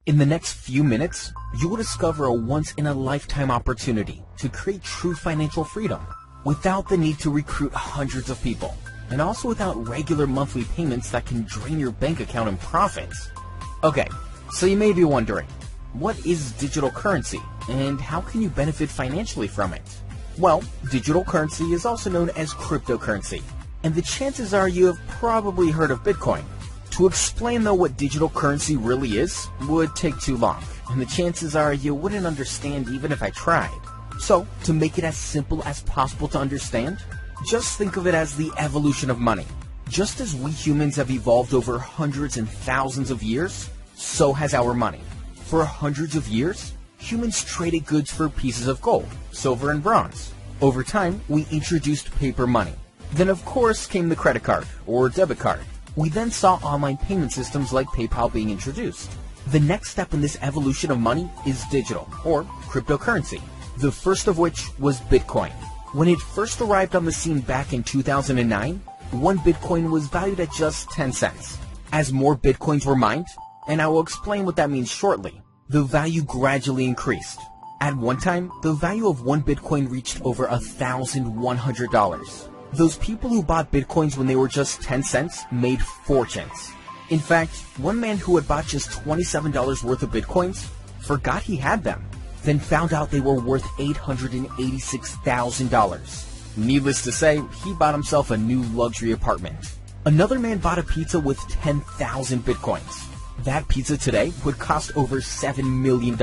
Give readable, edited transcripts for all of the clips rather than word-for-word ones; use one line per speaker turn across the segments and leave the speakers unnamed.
In the next few minutes, you will discover a once-in-a-lifetime opportunity to create true financial freedom without the need to recruit hundreds of people, and also without regular monthly payments that can drain your bank account in profits. Okay, so you may be wondering, what is digital currency, and how can you benefit financially from it? Well, digital currency is also known as cryptocurrency, and the chances are you have probably heard of Bitcoin. To explain though what digital currency really is would take too long, and the chances are you wouldn't understand even if I tried. So, to make it as simple as possible to understand, just think of it as the evolution of money. Just as we humans have evolved over hundreds and thousands of years, so has our money. For hundreds of years, humans traded goods for pieces of gold, silver, and bronze. Over time, we introduced paper money. Then of course came the credit card or debit card. We then saw online payment systems like PayPal being introduced. The next step in this evolution of money is digital, or cryptocurrency, the first of which was Bitcoin. When it first arrived on the scene back in 2009, one Bitcoin was valued at just 10 cents. As more Bitcoins were mined, and I will explain what that means shortly, the value gradually increased. At one time, the value of one Bitcoin reached over $1,100. Those people who bought Bitcoins when they were just 10 cents made fortunes. In fact, one man who had bought just $27 worth of Bitcoins forgot he had them, then found out they were worth $886,000. Needless to say, he bought himself a new luxury apartment. Another man bought a pizza with 10,000 Bitcoins. That pizza today would cost over $7 million.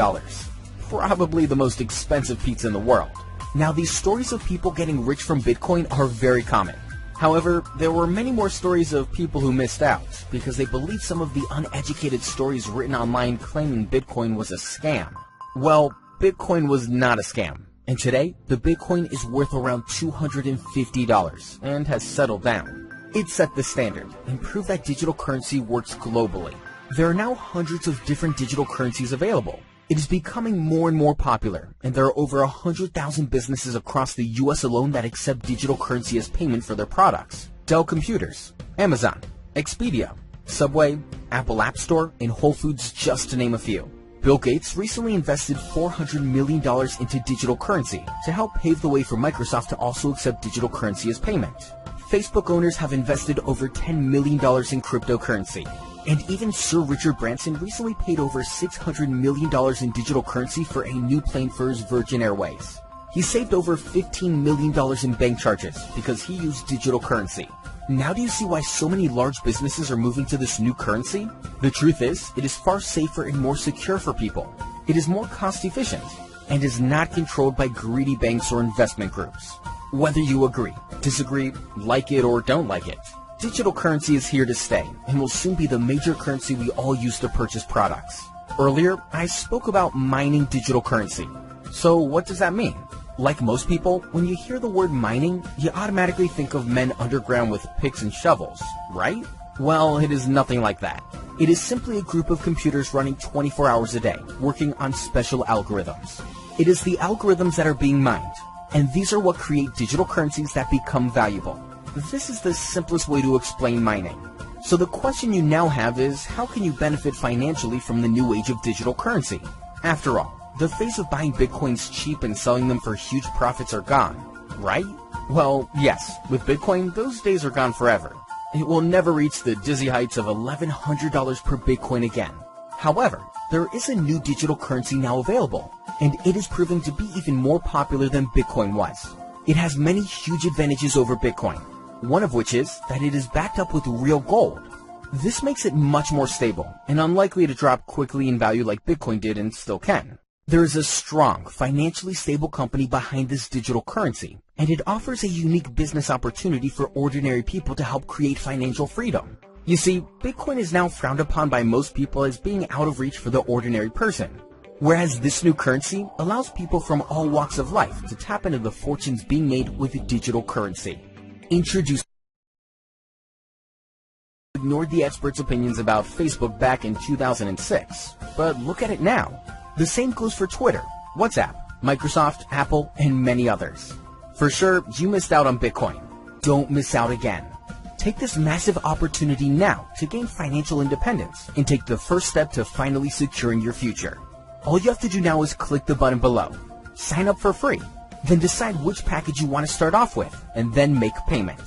Probably the most expensive pizza in the world. Now, these stories of people getting rich from Bitcoin are very common. However, there were many more stories of people who missed out because they believed some of the uneducated stories written online claiming Bitcoin was a scam. Well, Bitcoin was not a scam, and today, the Bitcoin is worth around $250 and has settled down. It set the standard and proved that digital currency works globally. There are now hundreds of different digital currencies available. It is becoming more and more popular, and there are over 100,000 businesses across the US alone that accept digital currency as payment for their products. Dell Computers, Amazon, Expedia, Subway, Apple App Store, and Whole Foods, just to name a few. Bill Gates recently invested $400 million into digital currency to help pave the way for Microsoft to also accept digital currency as payment. Facebook owners have invested over $10 million in cryptocurrency. And even Sir Richard Branson recently paid over $600 million in digital currency for a new plane for his Virgin Airways. He saved over $15 million in bank charges because he used digital currency. Now do you see why so many large businesses are moving to this new currency? The truth is, it is far safer and more secure for people. It is more cost efficient and is not controlled by greedy banks or investment groups. Whether you agree, disagree, like it, or don't like it, digital currency is here to stay and will soon be the major currency we all use to purchase products. Earlier, I spoke about mining digital currency. So what does that mean? Like most people, when you hear the word mining, you automatically think of men underground with picks and shovels, right? Well, it is nothing like that. It is simply a group of computers running 24 hours a day, working on special algorithms. It is the algorithms that are being mined, and these are what create digital currencies that become valuable. This is the simplest way to explain mining. So the question you now have is, how can you benefit financially from the new age of digital currency? After all, the phase of buying Bitcoins cheap and selling them for huge profits are gone, right? Well, yes, with Bitcoin, those days are gone forever. It will never reach the dizzy heights of $1,100 per Bitcoin again. However, there is a new digital currency now available, and it is proving to be even more popular than Bitcoin was. It has many huge advantages over Bitcoin. One of which is that it is backed up with real gold. This makes it much more stable and unlikely to drop quickly in value like Bitcoin did and still can. There is a strong, financially stable company behind this digital currency, and it offers a unique business opportunity for ordinary people to help create financial freedom. You see, Bitcoin is now frowned upon by most people as being out of reach for the ordinary person, whereas this new currency allows people from all walks of life to tap into the fortunes being made with digital currency. Ignored the experts' opinions about Facebook back in 2006, but look at it now. The same goes for Twitter, WhatsApp, Microsoft, Apple, and many others. For sure, you missed out on Bitcoin. Don't miss out again. Take this massive opportunity now to gain financial independence and take the first step to finally securing your future. All you have to do now is click the button below, sign up for free, then decide which package you want to start off with, and then make payment.